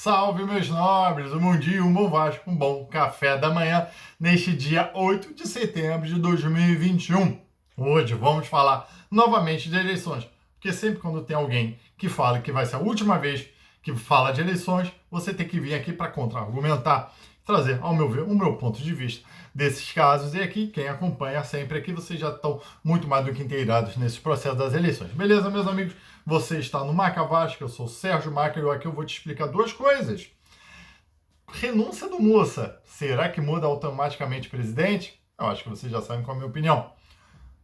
salve, meus nobres! Um bom dia, um bom Vasco, um bom café da manhã neste dia 8 de setembro de 2021. Hoje vamos falar novamente de eleições, porque sempre quando tem alguém que fala que vai ser a última vez que fala de eleições, você tem que vir aqui para contra-argumentar, trazer, ao meu ver, o meu ponto de vista desses casos. E aqui, quem acompanha sempre aqui, vocês já estão muito mais do que inteirados nesse processo das eleições. Beleza, meus amigos? Você está no Maca Vasco, eu sou o Sérgio Maca e aqui eu vou te explicar duas coisas. Renúncia do Mussa, será que muda automaticamente o presidente? Eu acho que vocês já sabem qual é a minha opinião.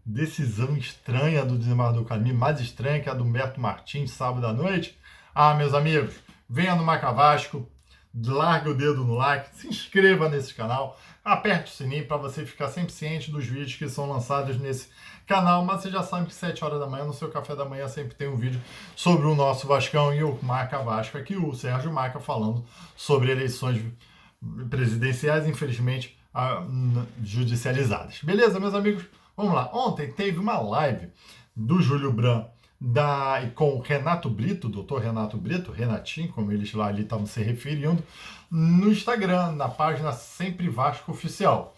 Decisão estranha do desembargador Caminho, mais estranha que a do Humberto Martins, sábado à noite. Ah, meus amigos, venha no Maca Vasco, larga o dedo no like, se inscreva nesse canal, aperte o sininho para você ficar sempre ciente dos vídeos que são lançados nesse canal. Mas você já sabe que 7 horas da manhã, no seu café da manhã, sempre tem um vídeo sobre o nosso Vascão e o Maca Vasco, aqui o Sérgio Maca falando sobre eleições presidenciais, infelizmente, judicializadas. Beleza, meus amigos? Vamos lá. Ontem teve uma live do Júlio Brandt com o Renato Brito, doutor Renato Brito, Renatinho, como eles lá ali estavam se referindo, no Instagram, na página Sempre Vasco Oficial.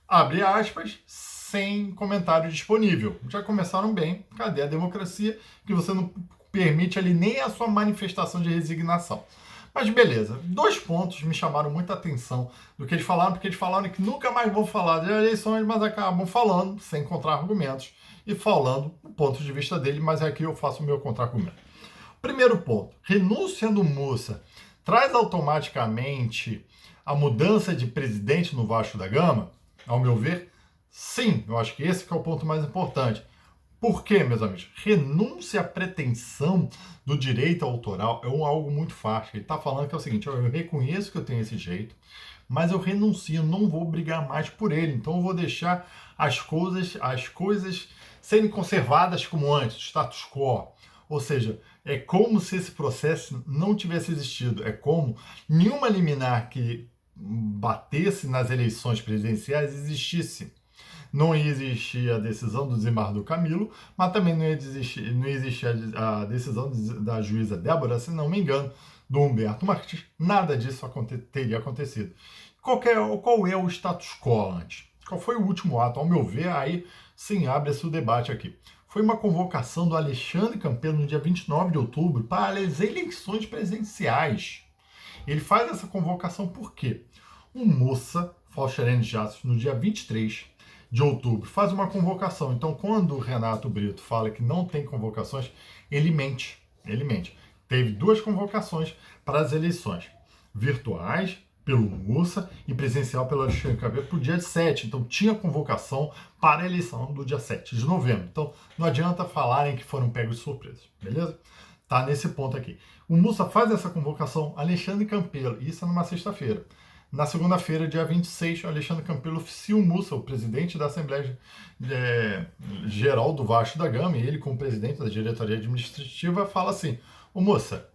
Abre aspas, sem comentário disponível. Já começaram bem. Cadê a democracia? Que você não permite ali nem a sua manifestação de resignação. Mas beleza, 2 pontos me chamaram muita atenção do que eles falaram, porque eles falaram que nunca mais vão falar de eleições, mas acabam falando, sem contra-argumentos, e falando o ponto de vista dele, mas aqui eu faço o meu contra-argumento. Primeiro ponto, renúncia do Mussa traz automaticamente a mudança de presidente no Vasco da Gama? Ao meu ver, sim, eu acho que esse que é o ponto mais importante. Por quê, meus amigos? Renúncia à pretensão do direito autoral é algo muito fácil. Ele está falando que é o seguinte: eu reconheço que eu tenho esse jeito, mas eu renuncio, não vou brigar mais por ele. Então eu vou deixar as coisas serem conservadas como antes, status quo. Ou seja, é como se esse processo não tivesse existido. É como nenhuma liminar que batesse nas eleições presidenciais existisse. Não ia existir a decisão do desembargador Camilo, mas também não ia existir a decisão da juíza Débora, se não me engano, do Humberto Martins. Nada disso teria acontecido. Qual é o status quo antes? Qual foi o último ato? Ao meu ver, aí sim abre-se o debate aqui. Foi uma convocação do Alexandre Campelo no dia 29 de outubro para as eleições presidenciais. Ele faz essa convocação por quê? O Mussa, Falcherene Jassos, no dia 23 de outubro, faz uma convocação. Então, quando o Renato Brito fala que não tem convocações, ele mente. Ele mente. Teve 2 convocações para as eleições virtuais pelo Mussa e presencial pelo Alexandre Campelo para o dia 7. Então, tinha convocação para a eleição do dia 7 de novembro. Então, não adianta falarem que foram pegos de surpresa, beleza? Tá nesse ponto aqui. O Mussa faz essa convocação, Alexandre Campelo, isso é numa sexta-feira. Na segunda-feira, dia 26, Alexandre Campelo oficia o Mussa, o presidente da Assembleia Geral do Vasco da Gama, e ele, como presidente da diretoria administrativa, fala assim: ô Mussa,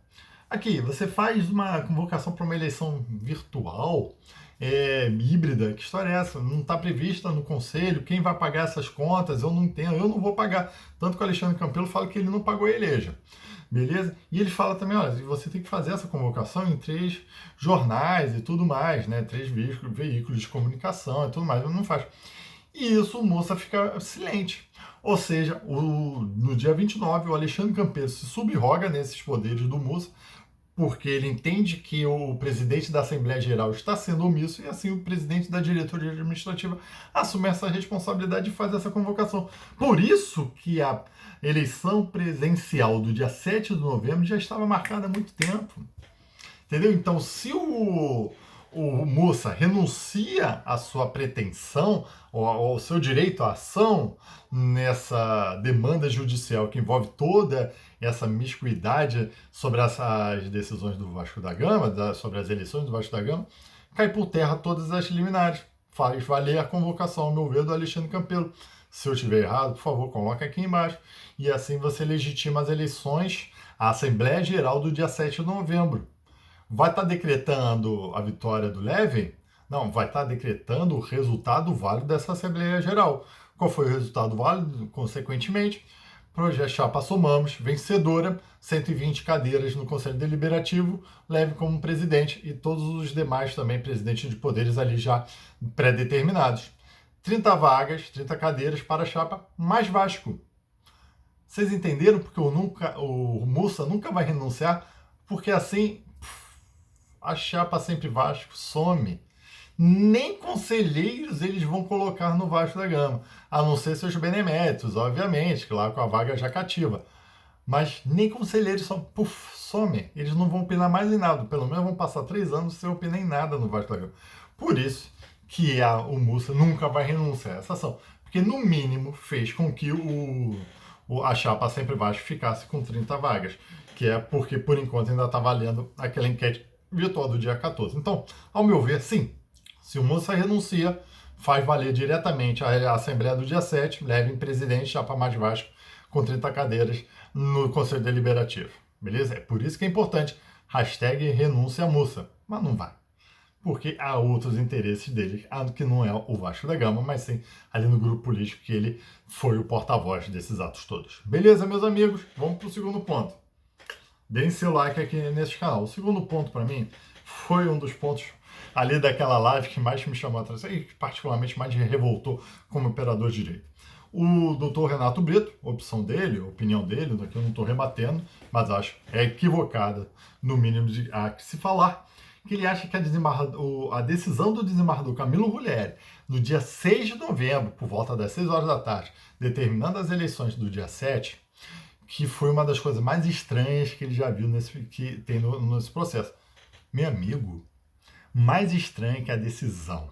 aqui, você faz uma convocação para uma eleição virtual, híbrida, que história é essa? Não está prevista no conselho, quem vai pagar essas contas? Eu não entendo, eu não vou pagar. Tanto que o Alexandre Campelo fala que ele não pagou a Eleja. Beleza? E ele fala também, olha, você tem que fazer essa convocação em 3 jornais e tudo mais, né? 3 veículos de comunicação e tudo mais, não faz. E isso o Mussa fica silente. Ou seja, no dia 29, o Alexandre Campelo se subroga nesses poderes do Mussa, porque ele entende que o presidente da Assembleia Geral está sendo omisso e assim o presidente da diretoria administrativa assume essa responsabilidade de fazer essa convocação. Por isso que a eleição presencial do dia 7 de novembro já estava marcada há muito tempo. Entendeu? Então, se o Mussa renuncia à sua pretensão, ao seu direito à ação nessa demanda judicial que envolve toda essa miscuidade sobre as decisões do Vasco da Gama, sobre as eleições do Vasco da Gama, cai por terra todas as liminares. Faz valer a convocação, ao meu ver, do Alexandre Campelo. Se eu estiver errado, por favor, coloca aqui embaixo. E assim você legitima as eleições à Assembleia Geral do dia 7 de novembro. Vai estar decretando a vitória do Levy? Não, vai estar decretando o resultado válido dessa Assembleia Geral. Qual foi o resultado válido? Consequentemente, Projeto Chapa Somamos, vencedora, 120 cadeiras no Conselho Deliberativo, leve como presidente e todos os demais também presidentes de poderes ali já pré-determinados. 30 vagas, 30 cadeiras para a chapa mais Vasco. Vocês entenderam porque o Mussa nunca vai renunciar? Porque assim a chapa sempre Vasco some. Nem conselheiros eles vão colocar no Vasco da Gama, a não ser seus beneméritos, obviamente, claro, com a vaga já cativa. Mas nem conselheiros some. Eles não vão opinar mais em nada. Pelo menos vão passar 3 anos sem opinar em nada no Vasco da Gama. Por isso que o Mussa nunca vai renunciar a essa ação. Porque, no mínimo, fez com que a chapa Sempre Vasco ficasse com 30 vagas. Que é porque, por enquanto, ainda está valendo aquela enquete virtual do dia 14. Então, ao meu ver, sim. Se o Mussa renuncia, faz valer diretamente a Assembleia do dia 7, leve em presidente, chapa mais Vasco, com 30 cadeiras no Conselho Deliberativo. Beleza? É por isso que é importante. Hashtag renúncia Mussa. Mas não vai. Porque há outros interesses dele, que não é o Vasco da Gama, mas sim ali no grupo político que ele foi o porta-voz desses atos todos. Beleza, meus amigos? Vamos para o segundo ponto. Deem seu like aqui nesse canal. O segundo ponto, para mim, foi um dos pontos ali daquela live que mais me chamou a atenção e particularmente mais me revoltou como operador de direito. O doutor Renato Brito, opinião dele, que eu não estou rebatendo, mas acho é equivocada, no mínimo de se falar, que ele acha que a decisão do desembargador Camilo Rulieri, no dia 6 de novembro, por volta das 6 horas da tarde, determinando as eleições do dia 7, que foi uma das coisas mais estranhas que ele já viu que tem nesse processo. Meu amigo, mais estranha que a decisão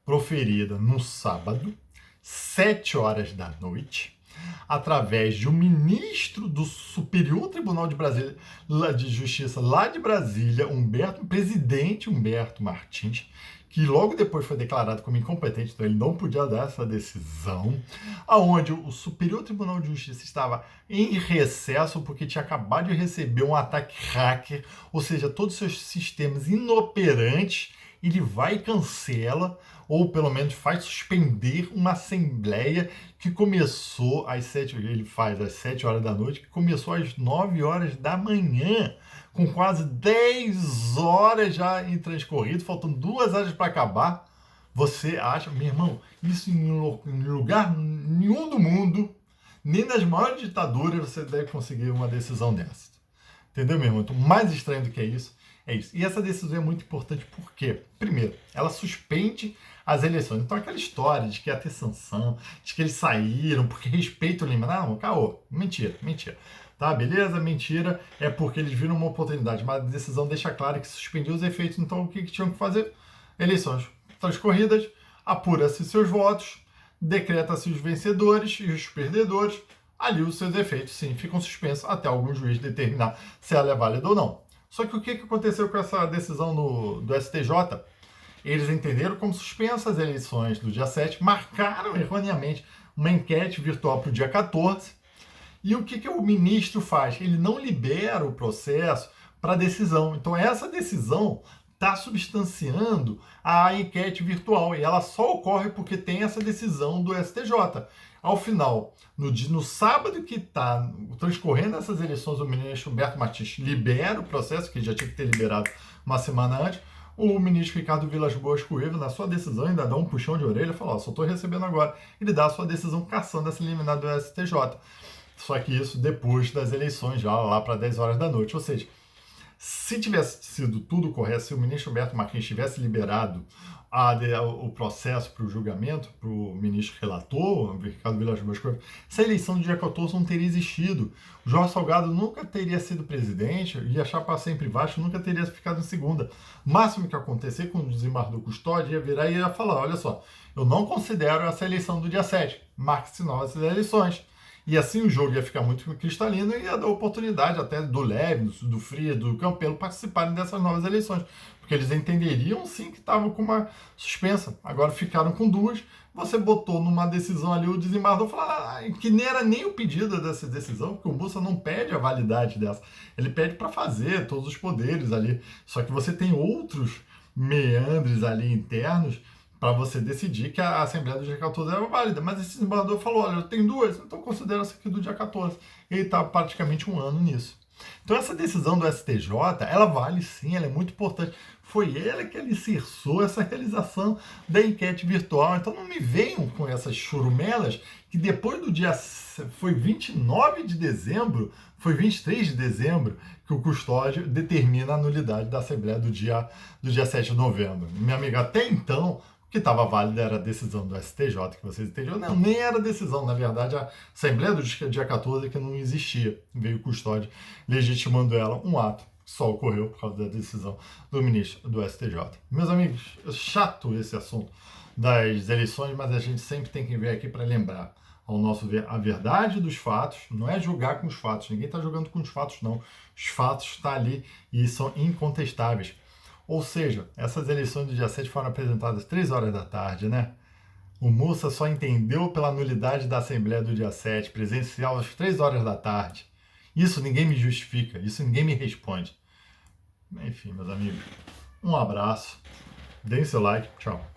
proferida no sábado, 7 horas da noite, através de um ministro do Superior Tribunal de Justiça lá de Brasília, presidente Humberto Martins, que logo depois foi declarado como incompetente, então ele não podia dar essa decisão, aonde o Superior Tribunal de Justiça estava em recesso porque tinha acabado de receber um ataque hacker, ou seja, todos os seus sistemas inoperantes, ele vai e cancela, ou pelo menos faz suspender uma assembleia que começou às 7 horas da noite, que começou às 9 horas da manhã, com quase 10 horas já em transcorrido, faltando 2 horas para acabar. Você acha, meu irmão, isso em lugar nenhum do mundo, nem nas maiores ditaduras você deve conseguir uma decisão dessa. Entendeu, meu irmão? Então, mais estranho do que isso, é isso. E essa decisão é muito importante porque, primeiro, ela suspende as eleições. Então, aquela história de que ia ter sanção, de que eles saíram porque respeito o Lima. Não, caô. Mentira. Tá, beleza? Mentira. É porque eles viram uma oportunidade. Mas a decisão deixa claro que suspendiu os efeitos. Então, o que tinham que fazer? Eleições transcorridas, apura-se seus votos, decreta-se os vencedores e os perdedores. Ali os seus efeitos, sim, ficam suspensos até algum juiz determinar se ela é válida ou não. Só que o que aconteceu com essa decisão do STJ? Eles entenderam como suspensas as eleições do dia 7, marcaram erroneamente uma enquete virtual para o dia 14. E o que o ministro faz? Ele não libera o processo para decisão. Então, essa decisão está substanciando a enquete virtual e ela só ocorre porque tem essa decisão do STJ. Ao final, no sábado que está transcorrendo essas eleições, o ministro Humberto Martins libera o processo, que já tinha que ter liberado uma semana antes. O ministro Ricardo Vilas Boas Coelho, na sua decisão, ainda dá um puxão de orelha e fala: só estou recebendo agora. Ele dá a sua decisão cassando essa liminar do STJ. Só que isso depois das eleições, já lá para 10 horas da noite. Ou seja, se tivesse sido tudo correto, se o ministro Humberto Martins tivesse liberado o processo para o julgamento, para o ministro relator, Ricardo Vilas Boas Coelho, essa eleição do dia 14 não teria existido. O Jorge Salgado nunca teria sido presidente e a chapa Sempre Vasco nunca teria ficado em segunda. O máximo que acontecer com o desembargador Custódio ia virar e ia falar: olha só, eu não considero essa eleição do dia 7, marque-se novas eleições. E assim o jogo ia ficar muito cristalino e ia dar oportunidade até do Leve, do Fria, do Campelo participarem dessas novas eleições. Porque eles entenderiam sim que estavam com uma suspensa. Agora ficaram com 2. Você botou numa decisão ali, o desembargador falou que nem era nem o pedido dessa decisão, porque o Mussa não pede a validade dessa. Ele pede para fazer todos os poderes ali. Só que você tem outros meandres ali internos para você decidir que a Assembleia do dia 14 era válida. Mas esse desembargador falou: olha, eu tenho duas, então considero essa aqui do dia 14. Ele está praticamente um ano nisso. Então essa decisão do STJ, ela vale sim, ela é muito importante. Foi ele que alicerçou essa realização da enquete virtual. Então não me venham com essas churumelas que depois do dia, foi 29 de dezembro, foi 23 de dezembro, que o custódio determina a nulidade da Assembleia do dia 7 de novembro. Minha amiga, até então, o que estava válido era a decisão do STJ, que vocês entenderam. Não, nem era decisão, na verdade, a Assembleia do dia 14 que não existia. Veio o custódio legitimando ela, um ato só ocorreu por causa da decisão do ministro do STJ. Meus amigos, chato esse assunto das eleições, mas a gente sempre tem que vir aqui para lembrar ao nosso ver a verdade dos fatos, não é julgar com os fatos, ninguém está jogando com os fatos, não. Os fatos estão ali e são incontestáveis. Ou seja, essas eleições do dia 7 foram apresentadas 3 horas da tarde, né? O Mussa só entendeu pela nulidade da Assembleia do dia 7, presencial às 3 horas da tarde. Isso ninguém me justifica, isso ninguém me responde. Enfim, meus amigos, um abraço, deem seu like, tchau.